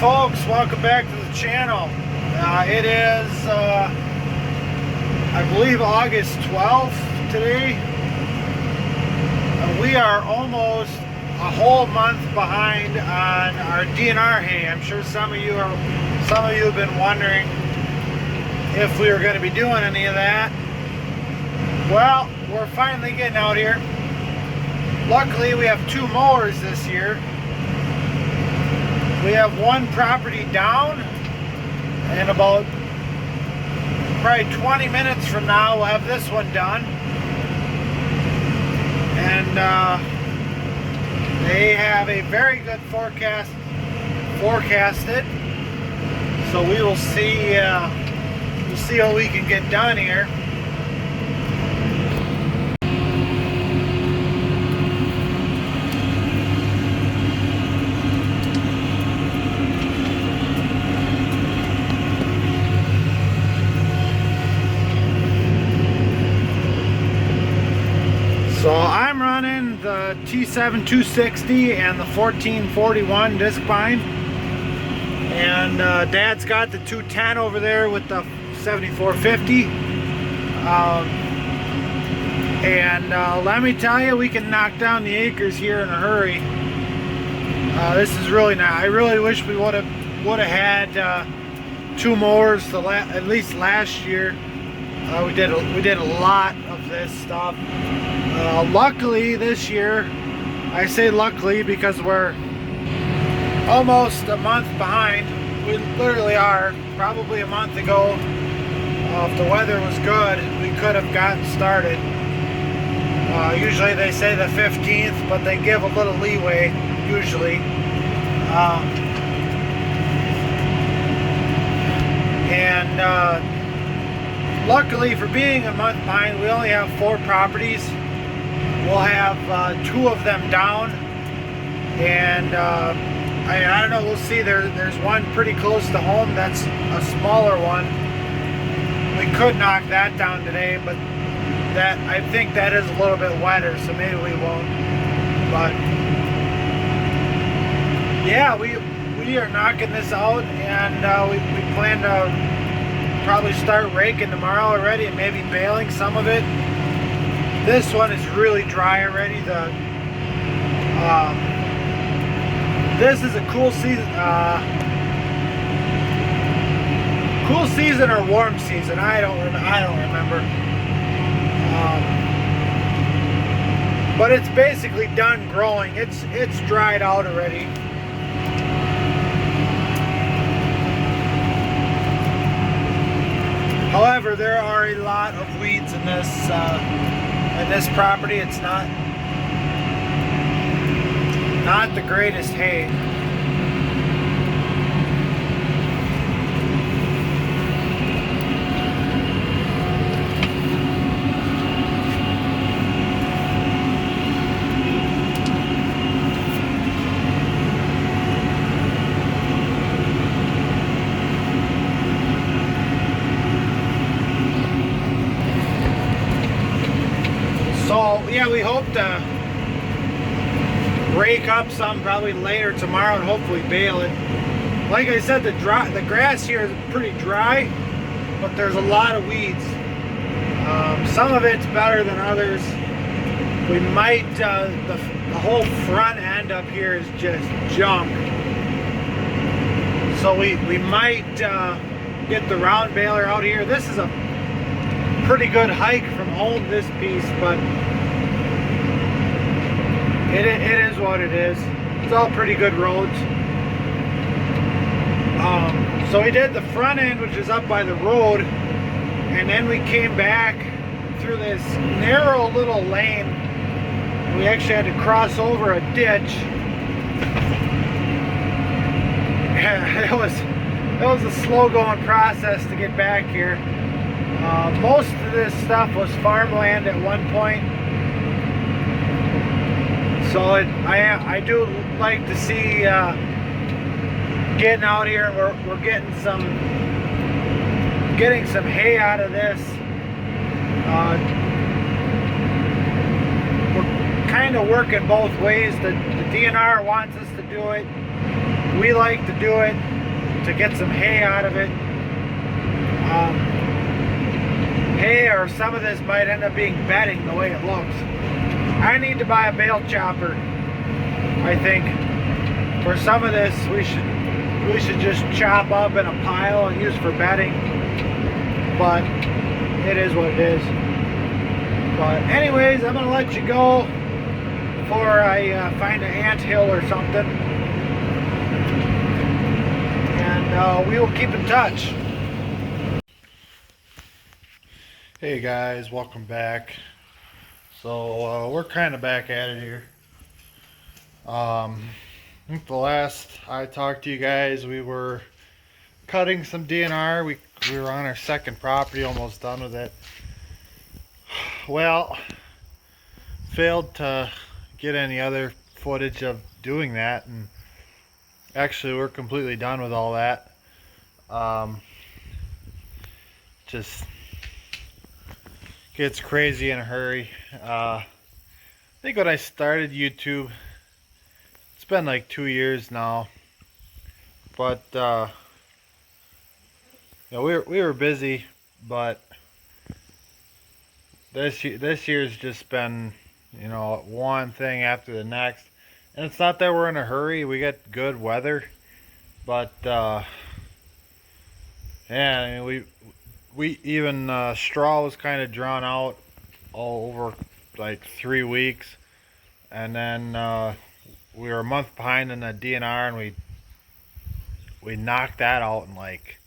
folks, welcome back to the channel. It is I believe August 12th today. We are almost a whole month behind on our DNR hay. I'm sure some of you have been wondering if we were going to be doing any of that. Well, we're finally getting out here. Luckily, we have 2 mowers this year. We have 1 property down, and about probably 20 minutes from now we'll have this one done. And they have a very good forecasted, so we will see. We'll see what we can get done here. So I'm running the T7 260 and the 1441 disc bind, and Dad's got the 210 over there with the 7450. Let me tell you, we can knock down the acres here in a hurry. This is really not. I really wish we would have had 2 mowers at least last year. We did a lot of this stuff. Luckily this year, I say luckily because we're almost a month behind. We literally are. Probably a month ago, if the weather was good, we could have gotten started. Usually they say the 15th, but they give a little leeway usually. Luckily, for being a month behind, we only have 4 properties. We'll have 2 of them down, and I don't know, we'll see. There's one pretty close to home. That's a smaller one. We could knock that down today, but I think that is a little bit wetter, so maybe we won't. But yeah, we are knocking this out, and we plan to probably start raking tomorrow already, and maybe baling some of it. This one is really dry already. This is a cool season. Cool season or warm season? I don't remember. But it's basically done growing. It's dried out already. However, there are a lot of weeds in this property. It's not the greatest hay. So yeah, we hope to rake up some probably later tomorrow and hopefully bale it. Like I said, the grass here is pretty dry, but there's a lot of weeds. Some of it's better than others. We might, the whole front end up here is just junk. So we might get the round baler out here. This is a pretty good hike from home, this piece, but it is what it is. It's all pretty good roads. So we did the front end, which is up by the road, and then we came back through this narrow little lane. We actually had to cross over a ditch. It was a slow going process to get back here. Most of this stuff was farmland at one point, so I do like to see getting out here, and we're getting some hay out of this. We're kind of working both ways. The DNR wants us to do it. We like to do it to get some hay out of it. Hay, or some of this might end up being bedding the way it looks. I need to buy a bale chopper. I think for some of this we should just chop up in a pile and use for bedding. But it is what it is. But anyways, I'm gonna let you go before I find an anthill or something. And we will keep in touch. Hey guys, welcome back. So we're kind of back at it here. I think the last I talked to you guys, we were cutting some DNR. We were on our second property, almost done with it. Well, failed to get any other footage of doing that, and actually we're completely done with all that. Just gets crazy in a hurry. I think when I started YouTube, it's been like 2 years now, but you know, we were busy, but this year's just been, you know, one thing after the next. And it's not that we're in a hurry. We got good weather, but yeah, I mean, we even straw was kind of drawn out all over like 3 weeks, and then we were a month behind in the DNR, and we knocked that out in like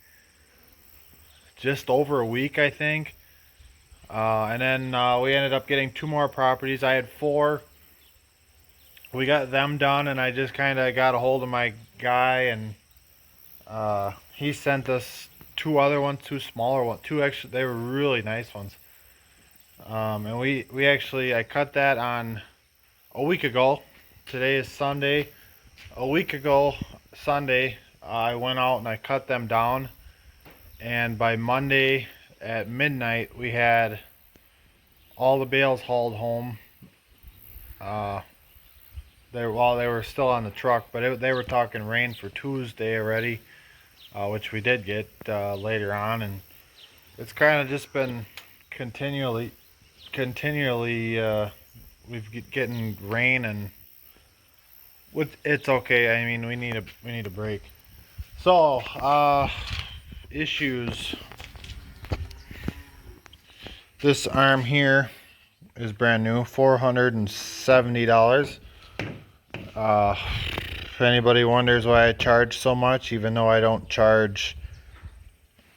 just over a week, I think. And then we ended up getting 2 more properties. I had 4. We got them done, and I just kind of got a hold of my guy, and he sent us 2 other ones, 2 smaller ones, 2 actually, they were really nice ones. And we actually, I cut that on a week ago. Today is Sunday. A week ago Sunday, I went out and I cut them down, and by Monday at midnight we had all the bales hauled home. They were still on the truck, but they were talking rain for Tuesday already, which we did get later on, and it's kind of just been continually we've getting rain, and it's okay. I mean, we need a break. So issues. This arm here is brand new, $470. If anybody wonders why I charge so much, even though I don't charge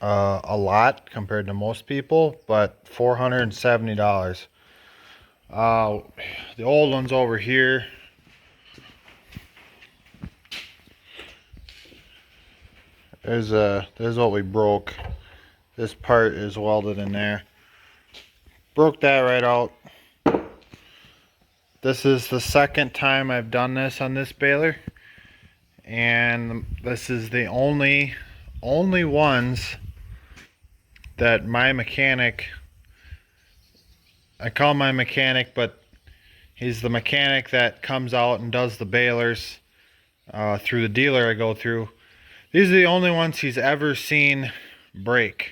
a lot compared to most people, but $470. The old one's over here. There's what we broke. This part is welded in there. Broke that right out. This is the second time I've done this on this baler, and this is the only ones that my mechanic, I call my mechanic, but he's the mechanic that comes out and does the balers through the dealer I go through. These are the only ones he's ever seen break.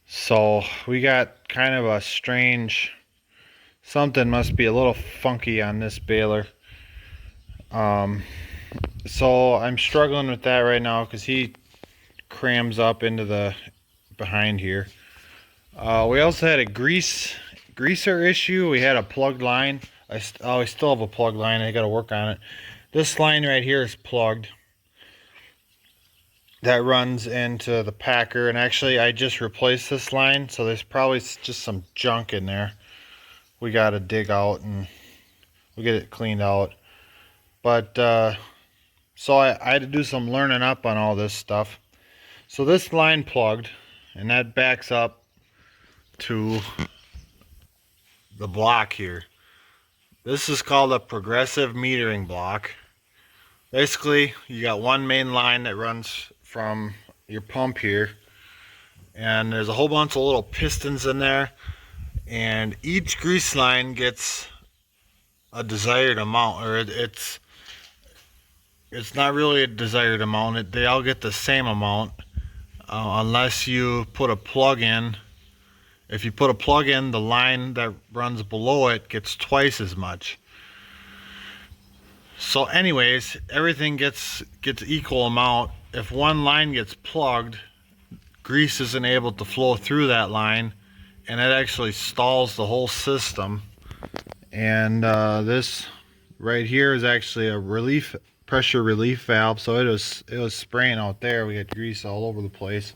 So we got kind of a strange, something must be a little funky on this baler. So I'm struggling with that right now because he crams up into the behind here. We also had a greaser issue. We had a plugged line. I still have a plugged line. I got to work on it. This line right here is plugged. That runs into the packer, and actually I just replaced this line, so there's probably just some junk in there we got to dig out, and we'll get it cleaned out. But so I had to do some learning up on all this stuff. So this line plugged, and that backs up to the block here. This is called a progressive metering block. Basically, you got one main line that runs from your pump here, and there's a whole bunch of little pistons in there, and each grease line gets a desired amount, or it's not really a desired amount. They all get the same amount unless you put a plug in. If you put a plug in, the line that runs below it gets twice as much. So anyways, everything gets equal amount. If one line gets plugged, grease isn't able to flow through that line, and it actually stalls the whole system. And this right here is actually a pressure relief valve, so it was spraying out there. We had grease all over the place,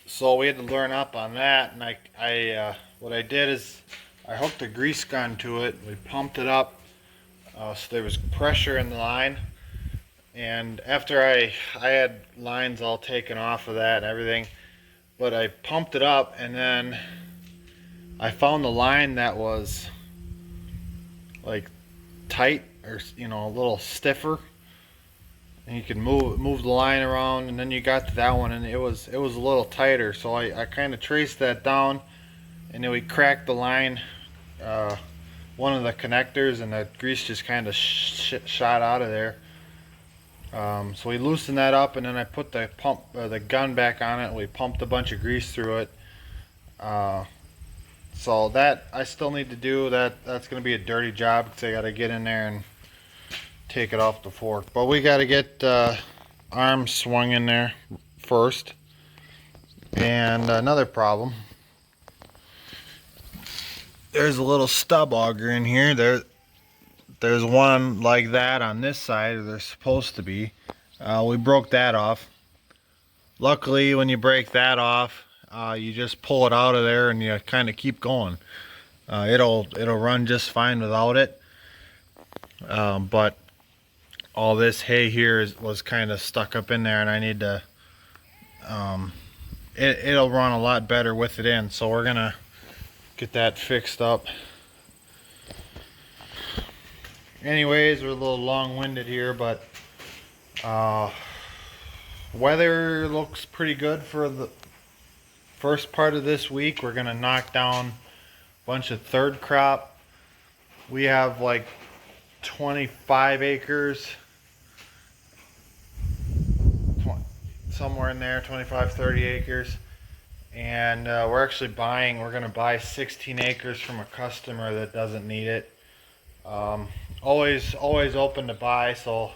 so we had to learn up on that. And I what I did is I hooked a grease gun to it. We pumped it up, so there was pressure in the line. And after I had lines all taken off of that and everything, but I pumped it up, and then I found the line that was like tight, or a little stiffer, and you could move the line around, and then you got to that one and it was a little tighter. So I kind of traced that down, and then we cracked the line, one of the connectors, and the grease just kind of shot out of there. So we loosened that up, and then I put the gun back on it, and we pumped a bunch of grease through it. So that I still need to do that. That's going to be a dirty job because I got to get in there and take it off the fork. But we got to get arms swung in there first. And another problem, there's a little stub auger in here. There's one like that on this side, or there's supposed to be. We broke that off. Luckily, when you break that off, you just pull it out of there and you kind of keep going. It'll run just fine without it. But all this hay here was kind of stuck up in there, and I need to. It'll run a lot better with it in, so we're gonna get that fixed up. Anyways, we're a little long-winded here, but weather looks pretty good for the first part of this week. We're gonna knock down a bunch of third crop. We have like 25 acres, somewhere in there, 25-30 acres, and we're gonna buy 16 acres from a customer that doesn't need it. Always open to buy, so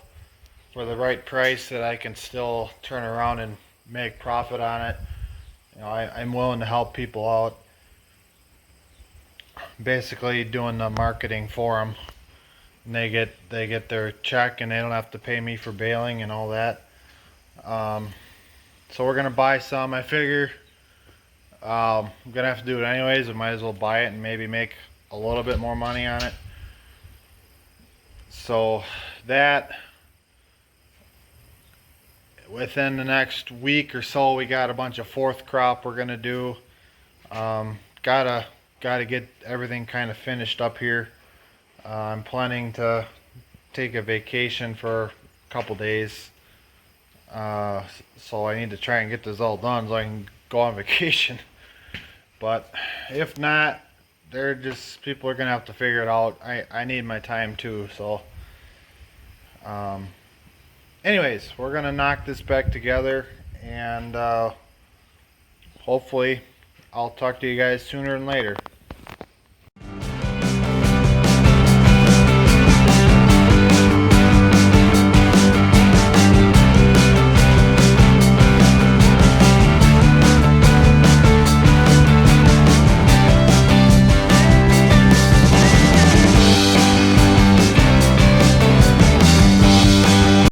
for the right price that I can still turn around and make profit on it, I'm willing to help people out, basically doing the marketing for them, and they get their check, and they don't have to pay me for baling and all that. So we're gonna buy some. I figure I'm gonna have to do it anyways. I might as well buy it and maybe make a little bit more money on it. So that, within the next week or so, we got a bunch of fourth crop we're gonna do. Gotta get everything kind of finished up here. I'm planning to take a vacation for a couple days, so I need to try and get this all done so I can go on vacation. But if not, people are gonna have to figure it out. I need my time too, so anyways, we're gonna knock this back together, and hopefully I'll talk to you guys sooner than later.